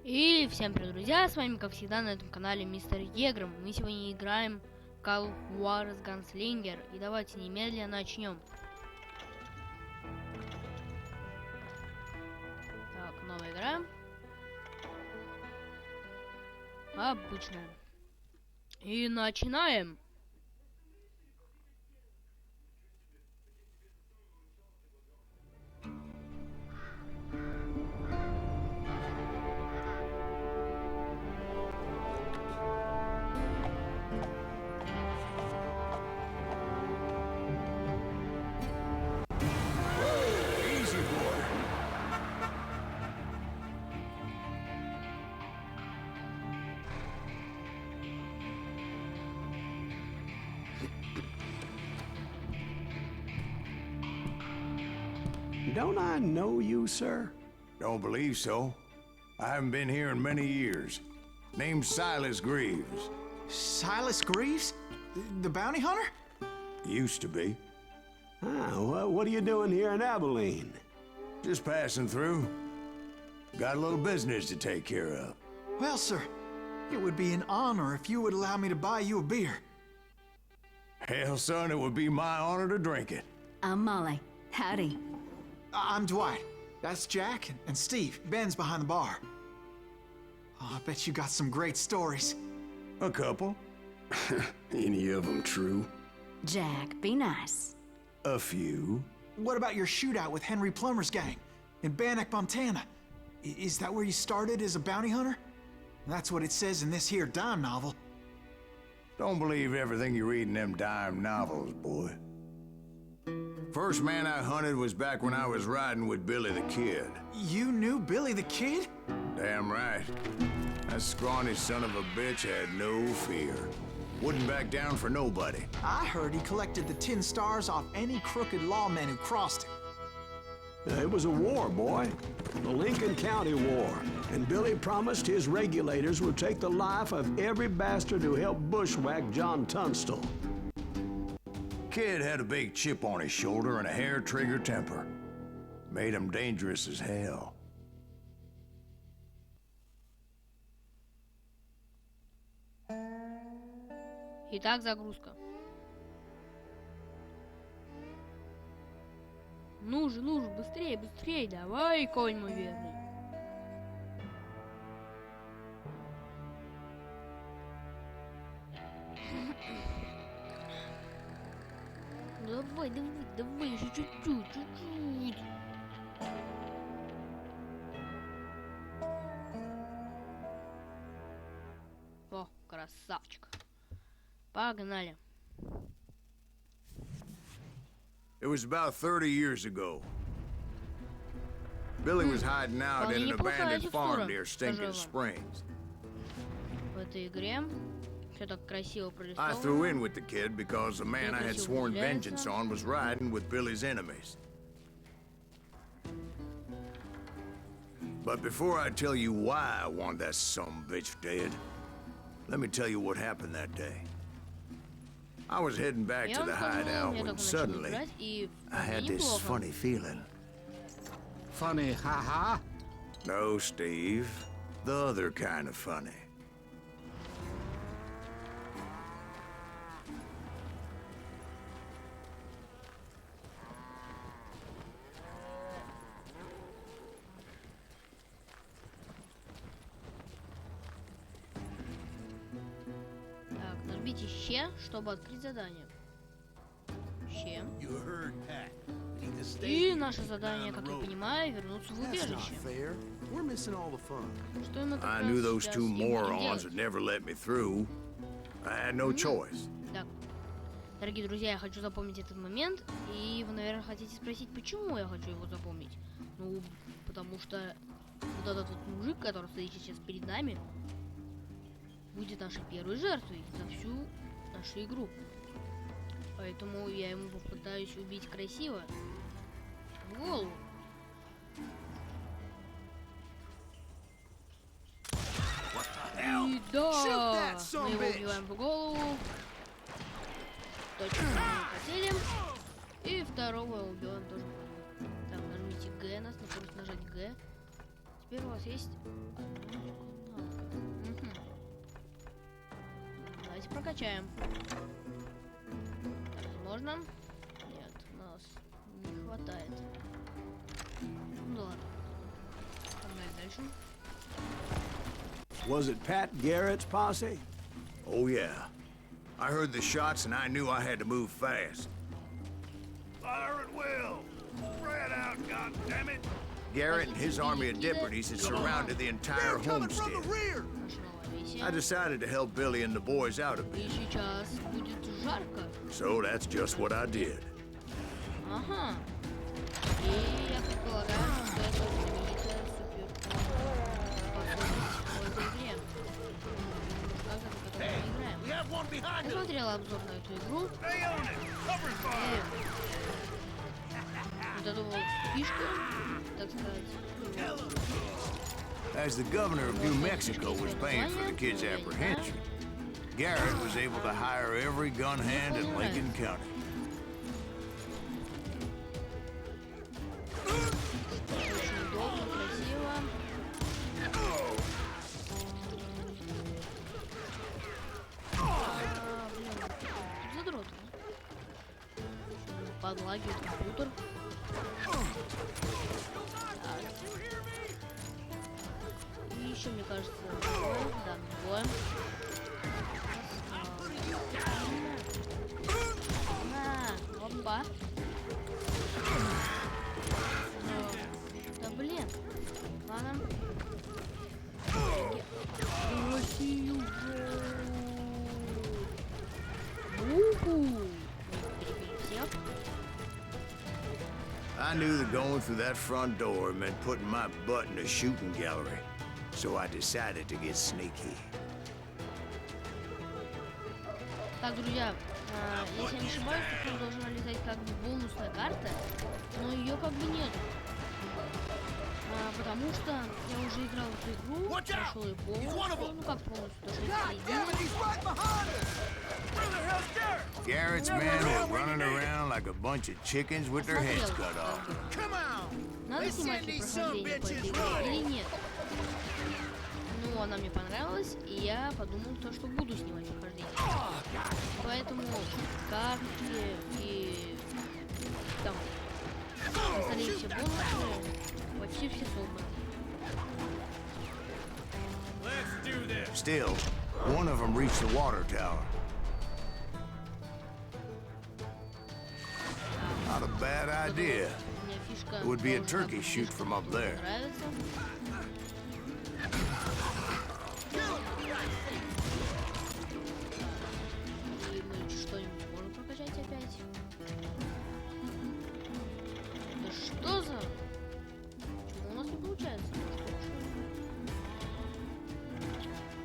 И всем привет, друзья, с вами, как всегда, на этом канале мистер ИгРаЕм. Мы сегодня играем Jaurez Ginslinger. И давайте немедленно начнем. Так, новая игра. Обычная. И начинаем. Don't I know you, sir? Don't believe so. I haven't been here in many years. Name's Silas Greaves. Silas Greaves? The bounty hunter? Used to be. Ah, what are you doing here in Abilene? Just passing through. Got a little business to take care of. Well, sir, it would be an honor if you would allow me to buy you a beer. Hell, son, it would be my honor to drink it. I'm Molly. Howdy. I'm Dwight. That's Jack and Steve. Ben's behind the bar. Oh, I bet you got some great stories. A couple. Any of them true? Jack, be nice. A few. What about your shootout with Henry Plummer's gang in Bannock, Montana? Is that where you started as a bounty hunter? That's what it says in this here dime novel. Don't believe everything you read in them dime novels, boy. First man I hunted was back when I was riding with Billy the Kid. You knew Billy the Kid? Damn right. That scrawny son of a bitch had no fear. Wouldn't back down for nobody. I heard he collected the 10 stars off any crooked lawmen who crossed him. It was a war, boy. The Lincoln County War. And Billy promised his regulators would take the life of every bastard who helped bushwhack John Tunstall. Kid had a big chip on his shoulder and a hair-trigger temper. Made him dangerous as hell. Итак, загрузка. Ну же, быстрее, быстрее, давай, конь мой верный. Давай, еще чуть-чуть. О, красавчик. Погнали. It was about 30 years ago. Billy was hiding out in an abandoned farm near Stinking Springs. В этой игре все так красиво I threw in прорисовано. with the kid because the man I had sworn vengeance on was riding with Billy's enemies. But before I tell you why I want that sumbitch dead, let me tell you what happened that day. I was heading back Я to вам the скажу, hideout я when только начал suddenly играть, и I had this неплохо. funny feeling. Funny, haha. No, Steve. The other kind of funny. Так, нажмите Щ, чтобы открыть задание. Щ. И наше задание, как я понимаю, вернуться в убежище. Что именно как I раз knew those сейчас two и будем morons делать. would never let me through. I had no choice. Так, дорогие друзья, я хочу запомнить этот момент, и вы, наверное, хотите спросить, почему я хочу его запомнить. Ну, потому что вот этот вот мужик, который стоит сейчас перед нами, будет нашей первой жертвой за всю нашу игру. Поэтому я ему попытаюсь убить красиво в голову. И да, мы его убиваем в голову. Точно, как мы хотели. И второго убиваем тоже в голову. Так, нажмите Г, нас не просто нажать Г. Теперь у вас есть одна прокачаем. Так, можно? Нет, у нас не хватает. Ну ладно. Погнали дальше. Was it Pat Garrett's posse? Oh, yeah. I heard the shots and I knew I had to move fast. Fire at will! Spread out, goddammit! Garrett and his army of deputies had surrounded the entire homestead. Наше новое I decided to help Billy and the boys out a bit. И сейчас будет жарко. So that's just what I did. Ага. И я предполагаю, что это знаменитая супер способность в этой игре. Как это, которую мы играем. Я смотрела обзор на эту игру. И вот эту вот фишку, так сказать. As the governor of New Mexico was paying for the kids' apprehension, Garrett was able to hire every gun hand in Lincoln County. Очень удобно, красиво. Блин, тут задрот. Подлагивает компьютер. Так. И еще, мне кажется, двое. Да, двое. На, опа. Да блин. Ладно. Россию. Уху. Перебили всех. I knew that going through that front door meant putting my butt in a shooting gallery, so I decided to get sneaky. Так, друзья, если я не ошибаюсь, то тут должна летать как бы бонусная карта, но ее как бы нет. Потому что я уже играл в эту игру, прошел ее полностью, ну как полностью, то что Garrett's men were running around like a bunch of chickens with their heads cut off. Надо снимать ли прохождение по этой игре или нет? Ну, она мне понравилась, и я подумал, то, что буду снимать прохождение. Поэтому карты и там остальные все бонусы почти все собраны. Still, one of them reached the water tower. Not a bad idea. У меня фишка It would be a должна turkey быть shoot from up there. нравится. И мы что-нибудь можем прокачать опять? Да что за... Почему у нас не получается?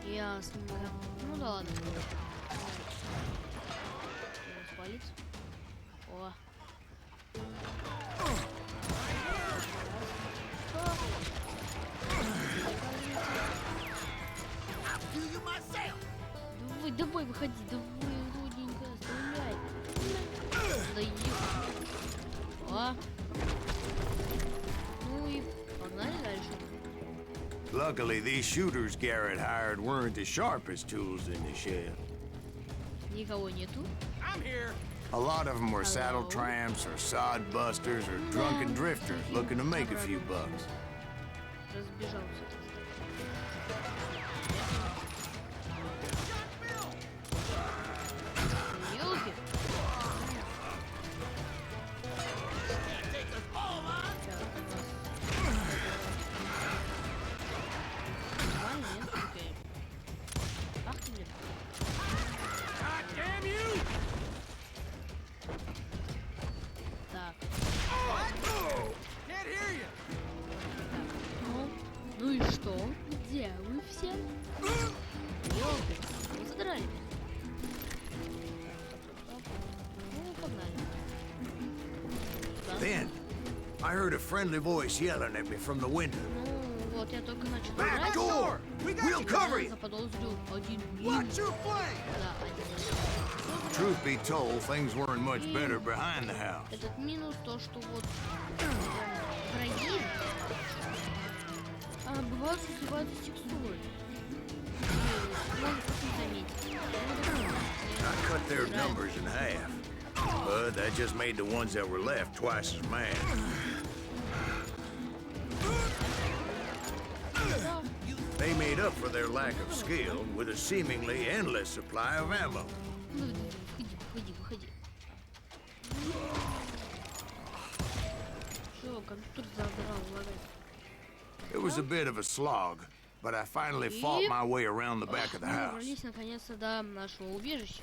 Ясно. Ну да ладно. Свалить. О. Давай, выходи, давай, руденько, стреляй. Да ё. О. Ну и погнали дальше. Luckily, these shooters Garrett hired weren't the sharpest tools in the shed. Никого нету. A lot of them were saddle tramps or sod busters or drunken drifters looking to make a few bucks. Разбежался. Ёлки. Нормально, нет? Окей. Ах ты, блин. Так. Ну и что? Где вы все? Ёлки, вы задрали меня. Ну, погнали. Да. Then, I heard a friendly voice yelling at me from the window. Ну, вот я только начал Back играть. door! We'll cover Я you! заподозрил один минус. Да, один. Truth be told, things weren't much better behind the house. Этот минус то, что вот враги бывают сливаются с текстурой. Можно просто заметить. cut their numbers in half. But that just made the ones that were left twice as mad. They made up for their lack of skill with a seemingly endless supply of ammo. Выходи, выходи. Что, компьютер задрал, лагает. It was a bit of a slog, but I finally fought my way around the back of the house. Добрались наконец-то до нашего убежища.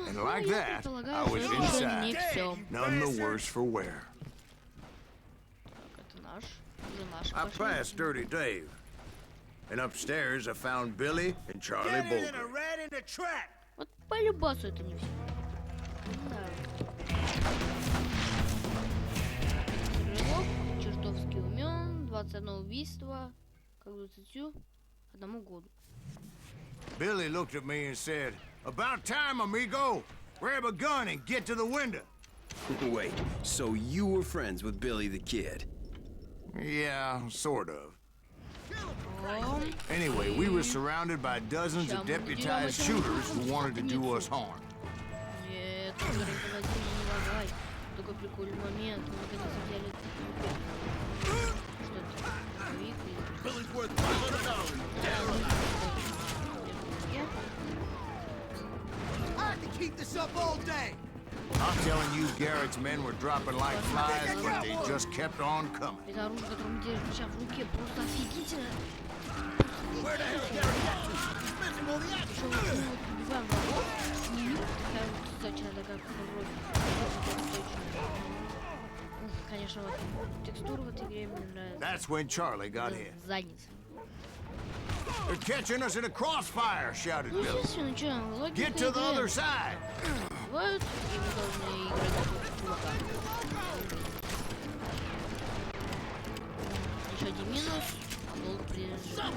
And like that, I was inside, none the worse for wear. Это наш. Уже наш. I passed Dirty Dave. And upstairs I found Billy and Charlie Bolger. Вот по любасу это не все. Рывок, чертовски умен, 21 убийство, к 21 году. Billy looked at me and said, "About time, amigo. Grab a gun and get to the window." Wait, so you were friends with Billy the Kid? Yeah, sort of. Anyway, we were surrounded by dozens of deputized shooters who wanted to do us harm. Нет, Игорь, подожди, не лагай. Такой прикольный момент. Мы наконец взяли I'm telling you, Garrett's men were dropping like flies, but they just kept on coming. Это оружие, которое мы держим сейчас в руке, просто офигительно. Еще вот убиваем врагов. Такая вот сочная, такая кровь. Конечно, вот текстура в этой игре мне нравится. That's when Charlie got hit. Задница. They're catching us in a crossfire, shouted Ну, Billy. естественно, что, логика Get to the игры. other side. Бывают, и мы должны играть за чувака. Еще один минус, а долго придержать.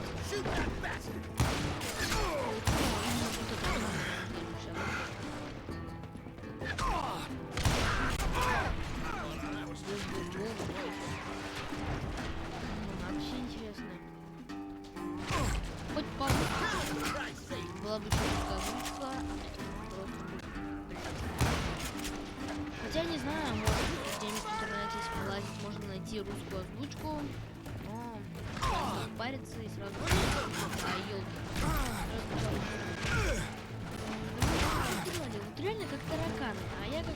Вообще интересно. Хоть получится. Была бы чувствовая озвучка. Хотя не знаю, может где-нибудь в интернете, если полазить, можно найти русскую озвучку. Но надо париться и сразу. А, елки. Вот реально как тараканы. А я как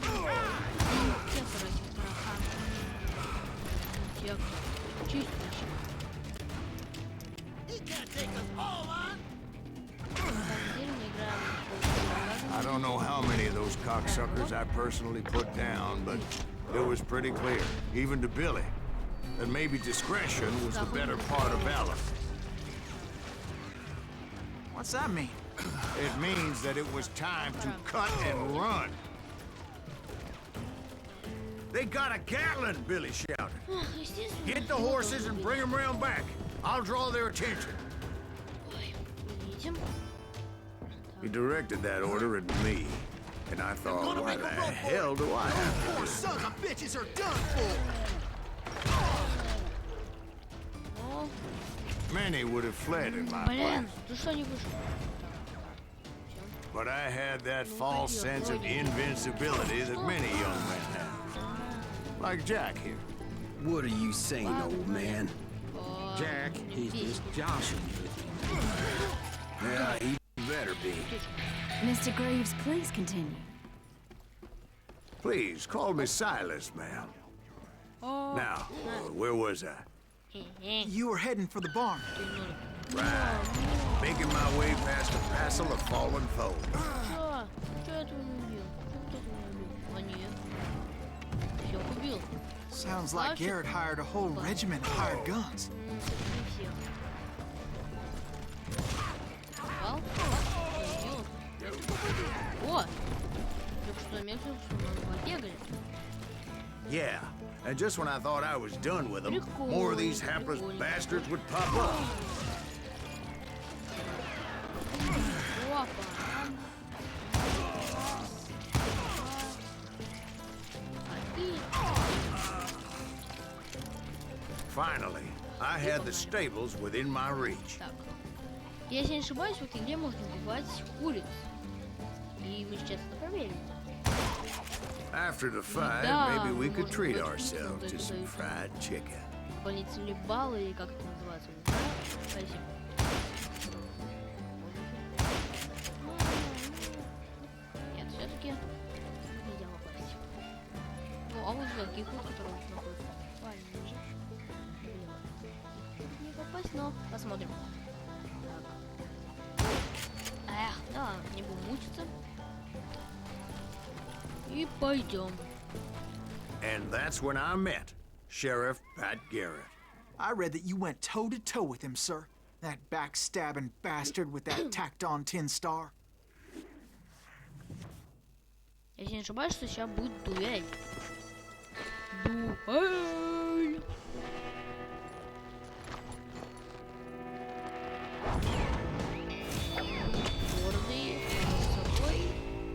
текстор этих тараканов. Текстор. Чистящий. I don't know how many of those cocksuckers I personally put down, but it was pretty clear, even to Billy, that maybe discretion was the better part of valor. What's that mean? It means that it was time to cut and run. They got a Gatlin, Billy shouted. Get the horses and bring them round back. I'll draw their attention. He directed that order at me, and I thought, why the hell do I have to do this? Sons of bitches are done for! Many would have fled in my Блин, place, ты что не вышел? but I had that false sense of invincibility that many young men have. Like Jack here. What are you saying, old man? Jack, he's just joshing with you. Yeah, he better be. Mr. Graves, please continue. Please, call me Silas, ma'am. Now, where was I? You were heading for the barn. Right. Making my way past a passel of fallen foes. Что? Что я этого не убил? Что кто-то не убил? А нет. Всех убил. Sounds like Garrett hired a whole regiment of hired guns. Не всех. Попал? Убил. О! Только что заметил, что мы побегали. Yeah, and just when I thought I was done with them, more of these hapless bastards would pop up. Опа. Finally, I had the stables within my reach. Так. Если не ошибаюсь, в этой игре можно убивать куриц. И мы сейчас это проверим. After the fight, maybe we could treat ourselves to some fried chicken. Больница или бал, или как это называется, не знаю. Спасибо. Нет, все-таки нельзя попасть. Ну, а вот таких вот, которые находятся пониже. Не попасть, но посмотрим. Так. Эх, да ладно, не будем мучиться. И пойдем. And that's when I met Sheriff Pat Garrett. I read that you went toe-to-toe with him, sir. That backstabbing bastard with that tacked-on tin star. Если не ошибаюсь, что сейчас будет дуэль. Дуэль! Гордый, высокой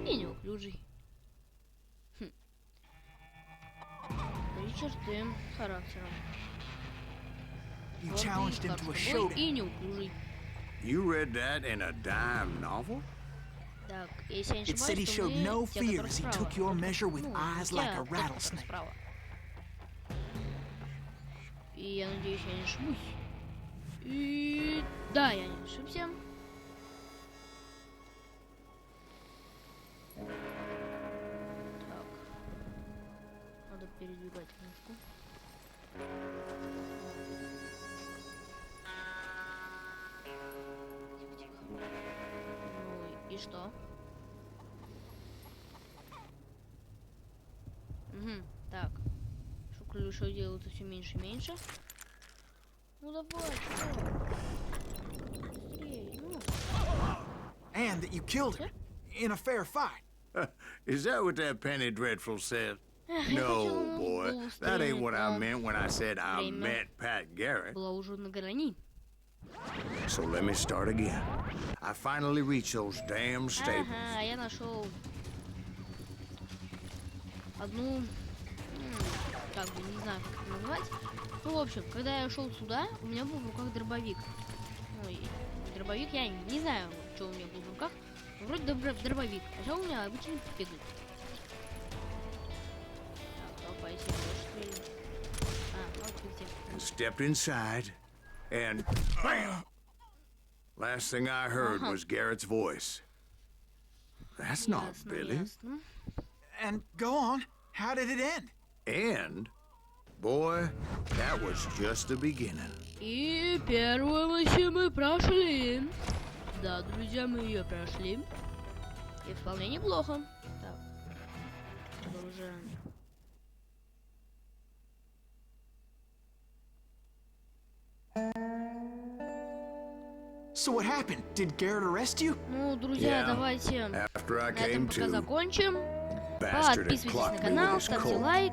и неуклюжий. Три черты характера. You challenged him to a showdown. И неуклюжий. You read that in a dime novel? Так, если я не It said he ошибаюсь, то showed мы no те, fear которые as he справа. took your measure with Ну, eyes я like a тот, который rattlesnake. справа. И я надеюсь, я не ошибусь. И да, я не ошибся. Так. Надо передвигать книжку. Ну и что? Угу, так. Клюшек делается все меньше и меньше. Ну давай, что? Быстрее, ну. And that you killed him in a fair fight. Is that what that Penny Dreadful said? No, boy. That ain't what I meant when I said I met Pat Garrett. Была уже на грани. So let me start again. I finally reached those damn stables. Ага, я нашел одну, как бы, не знаю, как это назвать. Ну, в общем, когда я шел сюда, у меня был в руках дробовик. Ой, дробовик, я не знаю, что у меня был в руках. Но вроде дробовик. Хотя у меня обычный пистолет. Так, опа, если я стрелю. Вот где. And stepped inside, and bam! Last thing I heard was Garrett's voice. That's not Ясно, Billy. ясно. And go on. How did it end? And, boy, that was just the beginning. И первую миссию мы прошли. Да, друзья, мы ее прошли. И вполне неплохо. Так. Продолжаем. So what happened? Did Garrett arrest you? Ну, друзья, Yeah. давайте After I на этом came пока to, закончим. bastard had Подписывайтесь на clocked me with канал, his ставьте coat. лайк.